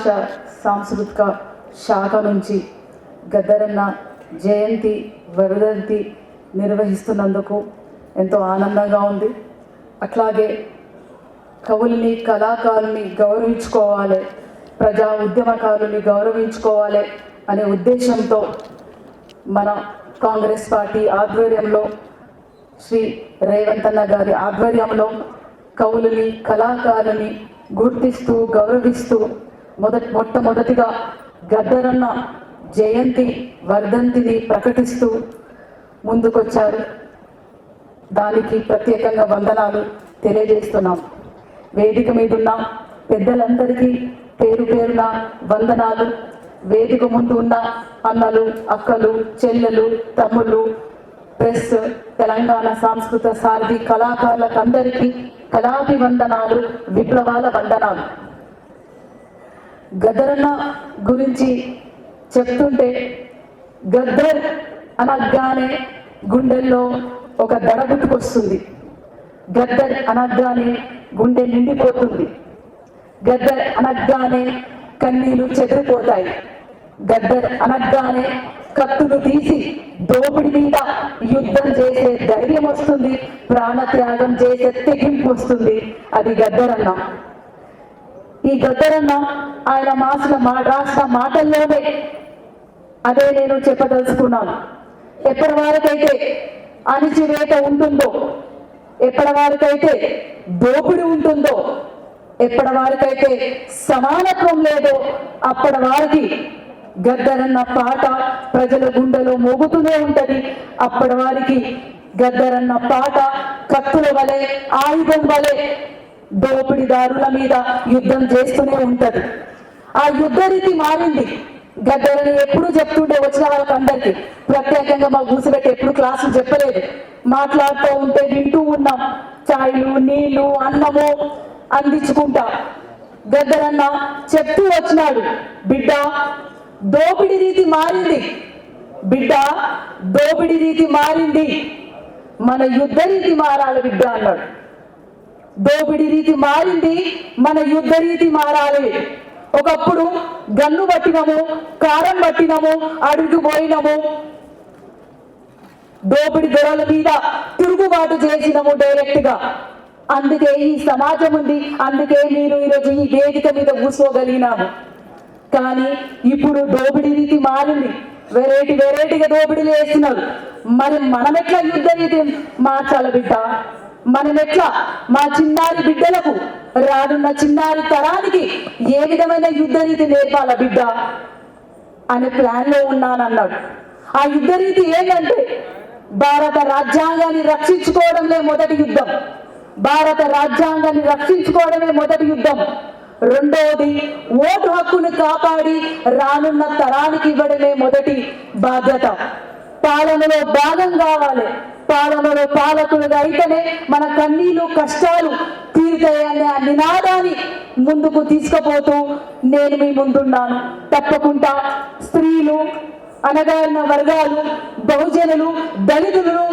భాషా సాంస్కృతిక శాఖ నుంచి గద్దరన్న జయంతి వర్ధంతి నిర్వహిస్తున్నందుకు ఎంతో ఆనందంగా ఉంది. అట్లాగే కవుల్ని కళాకారుల్ని గౌరవించుకోవాలి, ప్రజా ఉద్యమకారుల్ని గౌరవించుకోవాలి అనే ఉద్దేశంతో మన కాంగ్రెస్ పార్టీ ఆధ్వర్యంలో శ్రీ రేవంత్ అన్న గారి ఆధ్వర్యంలో కవులని కళాకారులని గుర్తిస్తూ గౌరవిస్తూ మొట్టమొదటిగా గద్దరన్న జయంతి వర్ధంతిని ప్రకటిస్తూ ముందుకొచ్చారు. దానికి ప్రత్యేకంగా వందనాలు తెలియజేస్తున్నాం. వేదిక మీద ఉన్న పెద్దలందరికీ పేరు పేరున వందనాలు. వేదిక ముందు ఉన్న అన్నలు, అక్కలు, చెల్లెలు, తమ్ముళ్ళు, ప్రెస్, తెలంగాణ సాంస్కృతిక సారథి కళాకారులకు అందరికీ కళాభివందనాలు, విప్లవాల వందనాలు. గద్దరన్న గురించి చెప్తుంటే గద్దర్ అనగానే గుండెల్లో ఒక దడ గుర్తుకొస్తుంది. గద్దర్ అనగానే గుండె నిండిపోతుంది. గద్దర్ అనగానే కన్నీళ్లు చెదిరిపోతాయి. గద్దర్ అనగానే కత్తులు తీసి దోపిడి మీద యుద్ధం చేసే ధైర్యం వస్తుంది, ప్రాణత్యాగం చేసే తెగింపు వస్తుంది. అది గద్దరన్న. ఈ గద్దరన్న ఆయన రాసిన మాటల్లోనే అదే నేను చెప్పదలుచుకున్నాను. ఎప్పటి వరకైతే అణిచివేత ఉంటుందో, ఎప్పటి వరకైతే దోపిడి ఉంటుందో, ఎప్పటి వరకైతే సమానత్వం లేదో అప్పటి వారికి గద్దరన్న పాట ప్రజల గుండెలో మోగుతూనే ఉంటది. అప్పటి వారికి గద్దరన్న పాట కత్తుల వలె, ఆయుధం వలె దోపిడిదారుల మీద యుద్ధం చేస్తూనే ఉంటది. ఆ యుద్ధ రీతి మారింది. గద్దరని ఎప్పుడు చెప్తుంటే వచ్చిన వాళ్ళకందరికీ ప్రత్యేకంగా మా కూర్చోబెట్టి ఎప్పుడు క్లాసులు చెప్పలేదు, మాట్లాడుతూ ఉంటే వింటూ ఉన్నాం. చాయ్లు, నీళ్లు, అన్నము అందించుకుంటా గద్దరన్న చెప్తూ వచ్చినాడు, బిడ్డ దోపిడి రీతి మారింది, బిడ్డ దోపిడి రీతి మారింది, మన యుద్ధ రీతి మారాలి బిడ్డ అన్నాడు. దోపిడి రీతి మారింది, మన యుద్ధ రీతి మారాలి. ఒకప్పుడు గన్ను పట్టినము, కారం పట్టినము, అడుగు పోయినము, దోపిడి దొరల మీద తిరుగుబాటు చేసినము డైరెక్ట్ గా. అందుకే ఈ సమాజం ఉంది, అందుకే మీరు ఈరోజు ఈ వేదిక మీద కూర్చోగలిగినాము. కానీ ఇప్పుడు దోపిడీ రీతి మారింది. వెరైటీగా దోపిడీలు వేస్తున్నారు. మరి మనం ఎట్లా యుద్ధ రీతి మార్చాలి బిడ్డ? మనం ఎట్లా మా చిన్నారి బిడ్డలకు, రానున్న చిన్నారి తరానికి ఏ విధమైన యుద్ధ రీతి నేర్పాల బిడ్డ అనే ప్లాన్ లో ఉన్నానన్నాడు. ఆ యుద్ధ రీతి ఏంటంటే భారత రాజ్యాంగాన్ని రక్షించుకోవడమే మొదటి యుద్ధం. భారత రాజ్యాంగాన్ని రక్షించుకోవడమే మొదటి యుద్ధం. రెండవది ఓటు హక్కును కాపాడి రానున్న తరానికి ఇవ్వడమే మొదటి బాధ్యత. పాలనలో భాగం కావాలి. పాలనలో పాలకులుగా అయితేనే మన కన్నీళ్లు కష్టాలు తీరుతాయనే ఆ నినాదాన్ని ముందుకు తీసుకుపోతూ నేను మీ ముందున్నాను. తప్పకుండా స్త్రీలు, అణగారిన వర్గాలు, బహుజనులు, దళితులను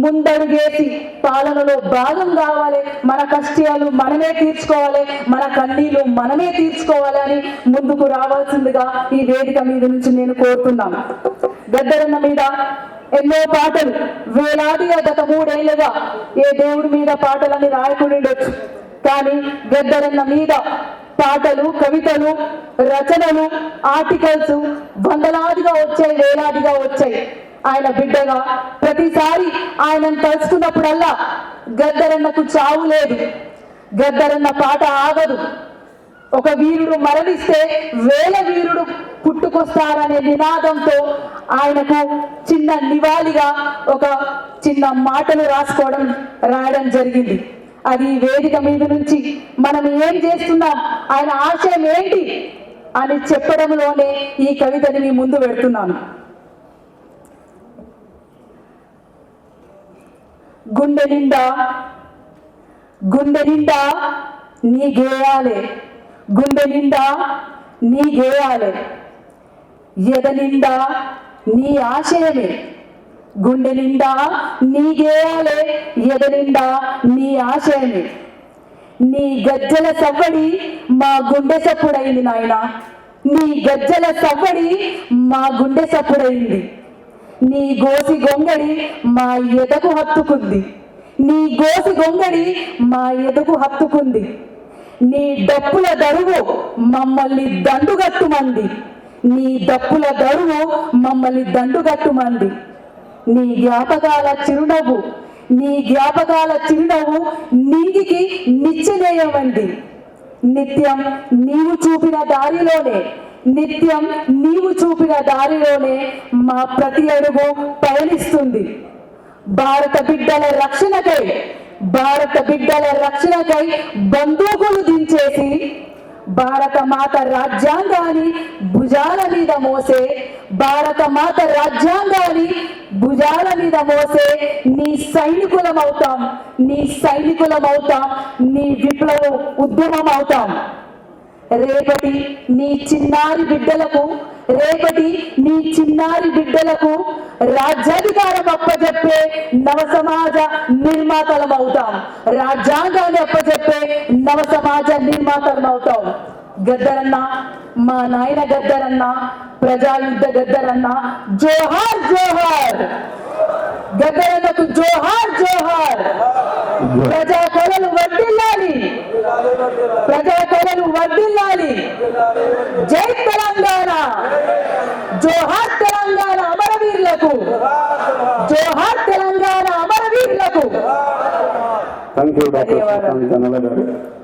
ముందడుగేసి పాలనలో భాగం కావాలి. మన కష్టాలు మనమే తీర్చుకోవాలి, మన కన్నీళ్లు మనమే తీర్చుకోవాలి అని ముందుకు రావాల్సిందిగా ఈ వేదిక మీద నుంచి నేను కోరుతున్నాను. గద్దరన్న మీద ఎన్నో పాటలు వేలాదిగా గత 3 ఏళ్లుగా ఏ దేవుడి మీద పాటలని రాయకుండొచ్చు, కానీ గద్దరన్న మీద పాటలు, కవితలు, రచనలు, ఆర్టికల్స్ వందలాదిగా వచ్చాయి, వేలాదిగా వచ్చాయి. ఆయన బిడ్డగా ప్రతిసారి ఆయనను తలుచుకున్నప్పుడల్లా గద్దరన్నకు చావు లేదు, గద్దరన్న పాట ఆగదు. ఒక వీరుడు మరణిస్తే వేల వీరుడు పుట్టుకొస్తారనే నినాదంతో ఆయనకు చిన్న నివాళిగా ఒక చిన్న మాటలు రాయడం జరిగింది. అది వేదిక మీద నుంచి మనం ఏం చేస్తున్నాం, ఆయన ఆశయం ఏంటి అని చెప్పడంలోనే ఈ కవితని మీ ముందు పెడుతున్నాను. గుండె నిండా నీ గేయాలే, గుండె నిండా నీ గేయాలే, ఎద నిండా నీ ఆశయమే, గుండె నిండా నీ గేయాలే, ఎద నిండా నీ ఆశయమే, నీ గజ్జల సవ్వడి మా గుండె సప్పుడైంది నాయన, నీ గజ్జల సవ్వడి మా గుండె సప్పుడైంది. నీ గోసి గొంగడి మా ఎదకు హత్తుకుంది, నీ గోసి గొంగడి మా ఎదకు హత్తుకుంది. నీ డప్పుల దరువు మమ్మల్ని దండుగట్టుమంది, నీ డప్పుల దరువు మమ్మల్ని దండుగట్టుమంది. నీ జ్ఞాపకాల చిరునవ్వు, నీ జ్ఞాపకాల చిరునవ్వు నీటికి నిచ్చెనేయమంది. నిత్యం నీవు చూపిన దారిలోనే, నిత్యం నీవు చూపిన దారిలోనే మా ప్రతి అడుగు పయనిస్తుంది. భారత బిడ్డల రక్షణకై, భారత బిడ్డల రక్షణకై బందూకులు దించేసి భారత మాత రాజ్యాంగాన్ని భుజాల మీద మోసే, భారత మాత రాజ్యాంగాన్ని భుజాల మీద మోసే నీ సైనికులం అవుతాం, నీ సైనికులం అవుతాం, నీ విప్లవ ఉద్యమం అవుతాం. రేపటి నీ చిన్నారి బిడ్డలకు, రేపటి నీ చిన్నారి బిడ్డలకు రాజ్యాధికారం అప్పచెప్పే నవ సమాజ నిర్మాతలం అవుతాం, రాజ్యాంగాన్ని అప్పచెప్పే నవ సమాజ నిర్మాతలం అవుతాం. గద్దరన్న, మా నాయన గద్దరన్న, ప్రజాయుద్ధ గద్దరన్న, జోహార్ జోహార్. గద్దరన్నకు జోహార్ జోహార్. ప్రజా కళలు వర్ధిల్లాలి, ప్రజా కళలు వర్ధిల్లాలి. జై తెలంగాణ, జోహార్ తెలంగాణ అమరవీరులకు, జోహార్ తెలంగాణ అమరవీరులకు. Thank you doctor.